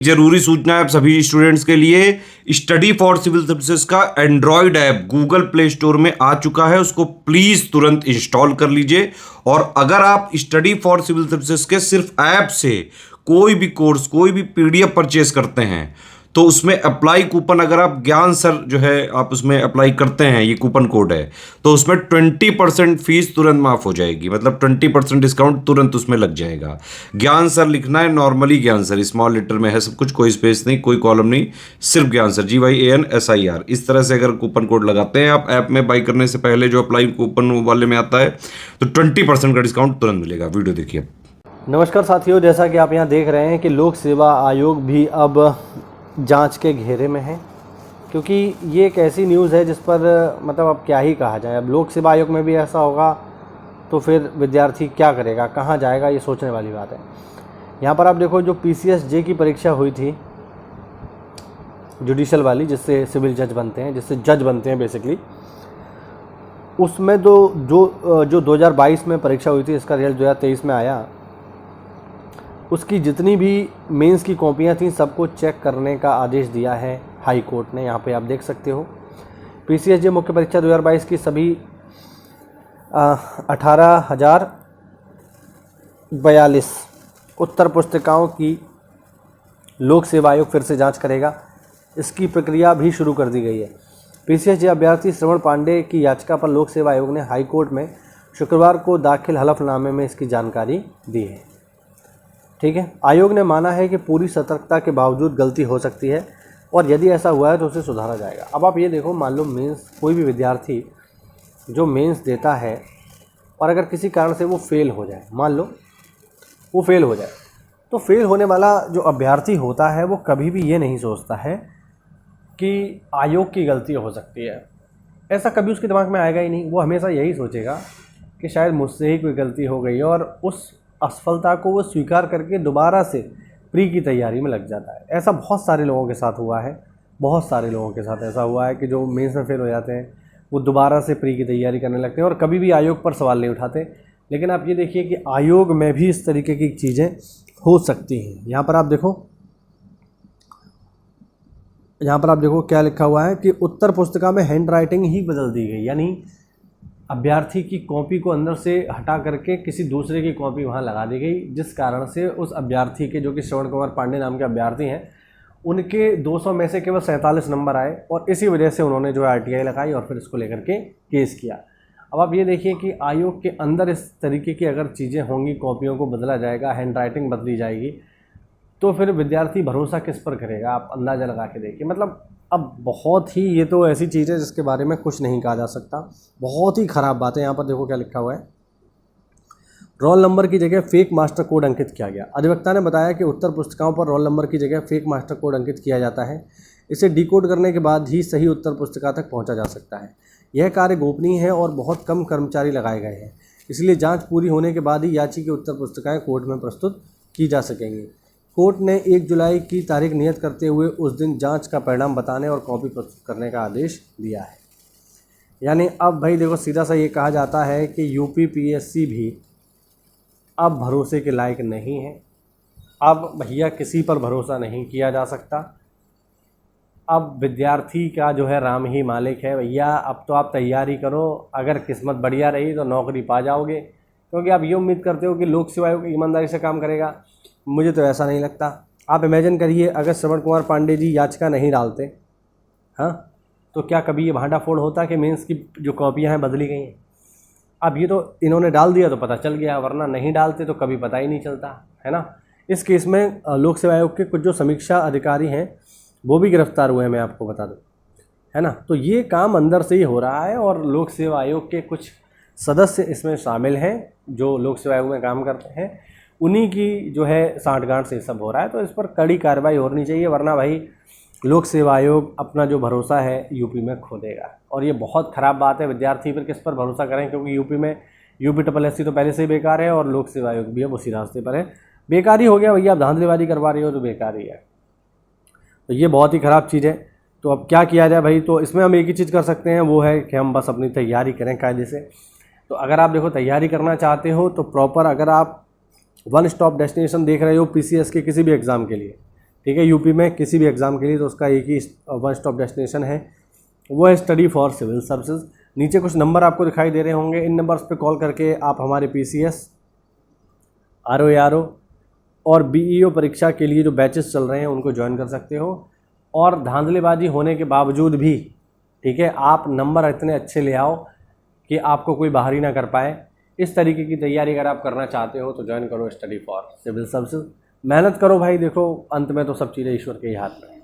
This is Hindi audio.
जरूरी सूचना है आप सभी स्टूडेंट्स के लिए। स्टडी फॉर सिविल सर्विसेज का Android app Google play store में आ चुका है, उसको प्लीज तुरंत इंस्टॉल कर लीजिए। और अगर आप स्टडी फॉर सिविल सर्विसेज के सिर्फ ऐप से कोई भी कोर्स, कोई भी पीडीएफ परचेस करते हैं तो उसमें अप्लाई कूपन, अगर आप ज्ञान सर जो है आप उसमें अप्लाई करते हैं, ये कूपन कोड है, तो उसमें 20% फीस तुरंत माफ हो जाएगी। मतलब 20% डिस्काउंट तुरंत उसमें लग जाएगा। ज्ञान सर लिखना है, नॉर्मली ज्ञान सर, स्मॉल लेटर में है सब कुछ, कोई स्पेस नहीं, कोई कॉलम नहीं, सिर्फ ज्ञान सर, GYANSIR। इस तरह से अगर कूपन कोड लगाते हैं आप ऐप में बाई करने से पहले, जो अप्लाई कूपन वाले में आता है, तो 20% का डिस्काउंट तुरंत मिलेगा। वीडियो देखिए। नमस्कार साथियों, जैसा कि आप यहाँ देख रहे हैं कि लोक सेवा आयोग भी अब जांच के घेरे में है, क्योंकि ये एक ऐसी न्यूज़ है जिस पर मतलब अब क्या ही कहा जाए। अब लोक सेवा आयोग में भी ऐसा होगा तो फिर विद्यार्थी क्या करेगा, कहाँ जाएगा, ये सोचने वाली बात है। यहाँ पर आप देखो, जो PCSJ की परीक्षा हुई थी जुडिशल वाली, जिससे सिविल जज बनते हैं, जिससे जज बनते हैं बेसिकली, उसमें जो 2022 में परीक्षा हुई थी, इसका रिजल्ट 2023 में आया, उसकी जितनी भी मेंस की कॉपियां थीं सबको चेक करने का आदेश दिया है हाई कोर्ट ने। यहाँ पे आप देख सकते हो PCSJ मुख्य परीक्षा 2022 की सभी 18,042 उत्तर पुस्तिकाओं की लोक सेवा आयोग फिर से जांच करेगा। इसकी प्रक्रिया भी शुरू कर दी गई है। PCSJ अभ्यर्थी श्रवण पांडे की याचिका पर लोक सेवा आयोग ने हाई कोर्ट में शुक्रवार को दाखिल हलफनामे में इसकी जानकारी दी है। ठीक है, आयोग ने माना है कि पूरी सतर्कता के बावजूद गलती हो सकती है और यदि ऐसा हुआ है तो उसे सुधारा जाएगा। अब आप ये देखो, मान लो मेंस, कोई भी विद्यार्थी जो मेंस देता है और अगर किसी कारण से वो फेल हो जाए, मान लो वो फेल हो जाए, तो फेल होने वाला जो अभ्यर्थी होता है वो कभी भी ये नहीं सोचता है कि आयोग की गलती हो सकती है। ऐसा कभी उसके दिमाग में आएगा ही नहीं। वो हमेशा यही सोचेगा कि शायद मुझसे ही कोई गलती हो गई है, और उस असफलता को वो स्वीकार करके दोबारा से प्री की तैयारी में लग जाता है। ऐसा बहुत सारे लोगों के साथ हुआ है, बहुत सारे लोगों के साथ ऐसा हुआ है कि जो मेंस में फेल हो जाते हैं वो दोबारा से प्री की तैयारी करने लगते हैं और कभी भी आयोग पर सवाल नहीं उठाते। लेकिन आप ये देखिए कि आयोग में भी इस तरीके की चीज़ें हो सकती हैं। यहाँ पर आप देखो क्या लिखा हुआ है कि उत्तर पुस्तिका में हैंड राइटिंग ही बदल दी गई, यानी अभ्यर्थी की कॉपी को अंदर से हटा करके किसी दूसरे की कॉपी वहाँ लगा दी गई, जिस कारण से उस अभ्यर्थी के, जो कि श्रवण कुमार पांडे नाम के अभ्यर्थी हैं, उनके 200 में से केवल 47 नंबर आए और इसी वजह से उन्होंने जो RTI लगाई और फिर इसको लेकर के केस किया। अब आप ये देखिए कि आयोग के अंदर इस तरीके की अगर चीज़ें होंगी, कॉपियों को बदला जाएगा, हैंड राइटिंग बदली जाएगी, तो फिर विद्यार्थी भरोसा किस पर करेगा, आप अंदाज़ा लगा के देखिए। मतलब अब बहुत ही, ये तो ऐसी चीज़ है जिसके बारे में कुछ नहीं कहा जा सकता। बहुत ही ख़राब बात है। यहाँ पर देखो क्या लिखा हुआ है, रोल नंबर की जगह फेक मास्टर कोड अंकित किया गया। अधिवक्ता ने बताया कि उत्तर पुस्तिकाओं पर रोल नंबर की जगह फेक मास्टर कोड अंकित किया जाता है। इसे डिकोड करने के बाद ही सही उत्तर पुस्तिका तक पहुँचा जा सकता है। यह कार्य गोपनीय है और बहुत कम कर्मचारी लगाए गए हैं, इसलिए जाँच पूरी होने के बाद ही याची की उत्तर पुस्तिकाएँ कोर्ट में प्रस्तुत की जा सकेंगी। कोर्ट ने 1 जुलाई की तारीख नियत करते हुए उस दिन जांच का परिणाम बताने और कॉपी प्रस्तुत करने का आदेश दिया है। यानी अब भाई देखो, सीधा सा ये कहा जाता है कि UPPSC भी अब भरोसे के लायक नहीं है। अब भैया किसी पर भरोसा नहीं किया जा सकता। अब विद्यार्थी का जो है राम ही मालिक है भैया। अब तो आप तैयारी करो, अगर किस्मत बढ़िया रही तो नौकरी पा जाओगे, क्योंकि आप ये उम्मीद करते हो कि लोक सेवा आयोग ईमानदारी से काम करेगा। मुझे तो ऐसा नहीं लगता। आप इमेजिन करिए, अगर श्रवण कुमार पांडे जी याचिका नहीं डालते, हाँ, तो क्या कभी ये भांडा फोड़ होता कि मेंस की जो कॉपियाँ हैं बदली गई हैं। अब ये तो इन्होंने डाल दिया तो पता चल गया, वरना नहीं डालते तो कभी पता ही नहीं चलता, है ना। इस केस में लोक सेवा आयोग के कुछ जो समीक्षा अधिकारी हैं वो भी गिरफ्तार हुए हैं, मैं आपको बता दूँ, है ना। तो ये काम अंदर से ही हो रहा है और लोक सेवा आयोग के कुछ सदस्य इसमें शामिल हैं जो लोक सेवा आयोग में काम करते हैं। उन्हीं की जो है साठगांठ से सब हो रहा है, तो इस पर कड़ी कार्रवाई होनी चाहिए, वरना भाई लोक सेवा आयोग अपना जो भरोसा है यूपी में खो देगा। और ये बहुत ख़राब बात है। विद्यार्थी पर किस पर भरोसा करें, क्योंकि यूपी में UPSSC तो पहले से ही बेकार है और लोक सेवा आयोग भी अब उसी रास्ते पर है। बेकार ही हो गया भैया, आप धांधलीबाजी करवा रही हो तो बेकार ही है। तो ये बहुत ही ख़राब चीज़ है। तो अब क्या किया जाए भाई, तो इसमें हम एक ही चीज़ कर सकते हैं, वो है कि हम बस अपनी तैयारी करें कायदे से। तो अगर आप देखो तैयारी करना चाहते हो तो प्रॉपर, अगर आप वन स्टॉप डेस्टिनेशन देख रहे हो PCS के किसी भी एग्ज़ाम के लिए, ठीक है। यूपी में किसी भी एग्ज़ाम के लिए तो उसका एक ही वन स्टॉप डेस्टिनेशन है, वो है स्टडी फॉर सिविल सर्विसेज। नीचे कुछ नंबर आपको दिखाई दे रहे होंगे, इन नंबर्स पे कॉल करके आप हमारे PCS, RO और BEO परीक्षा के लिए जो बैचेस चल रहे हैं उनको ज्वाइन कर सकते हो। और धांधलीबाजी होने के बावजूद भी, ठीक है, आप नंबर इतने अच्छे ले आओ कि आपको कोई बाहरी ना कर पाए। इस तरीके की तैयारी अगर आप करना चाहते हो तो ज्वाइन करो स्टडी फॉर सिविल सर्विसेज। मेहनत करो भाई, देखो अंत में तो सब चीज़ें ईश्वर के ही हाथ में है।